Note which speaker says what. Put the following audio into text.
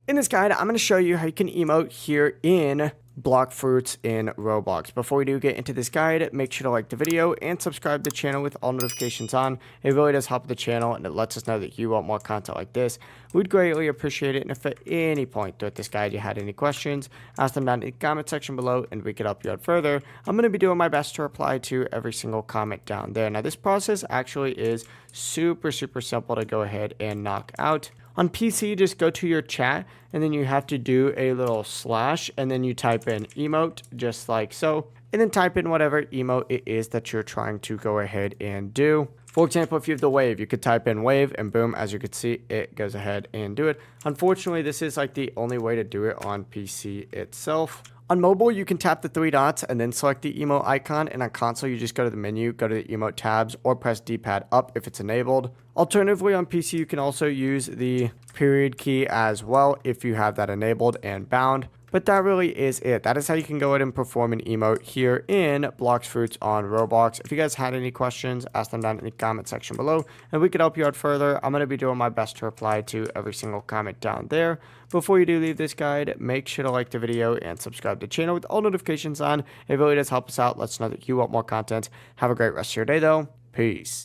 Speaker 1: In this guide, I'm going to show you how you can emote here in block fruits in Roblox. Before we do get into this guide, make sure to like the video and subscribe to the channel with all notifications on. It really does help the channel and it lets us know that you want more content like this. We'd greatly appreciate it. And if at any point throughout this guide you had any questions, ask them down in the comment section below and we could help you out further. I'm going to be doing my best to reply to every single comment down there. Now this process actually is super simple to go ahead and knock out. On PC, just go to your chat and then you have to do a little slash and then you type in emote just like so. And then type in whatever emote it is that you're trying to go ahead and do. For example, if you have the wave, you could type in wave and boom, as you can see, it goes ahead and do it. Unfortunately, this is like the only way to do it on PC itself. On mobile, you can tap the three dots and then select the emote icon, and on console, you just go to the menu, go to the emote tabs, or press D-pad up if it's enabled. Alternatively, on PC, you can also use the period key as well if you have that enabled and bound. But that really is it. That is how you can go ahead and perform an emote here in Blox Fruits on Roblox. If you guys had any questions, ask them down in the comment section below, and we could help you out further. I'm going to be doing my best to reply to every single comment down there. Before you do leave this guide, make sure to like the video and subscribe to the channel with all notifications on. It really does help us out. Let us know that you want more content. Have a great rest of your day, though. Peace.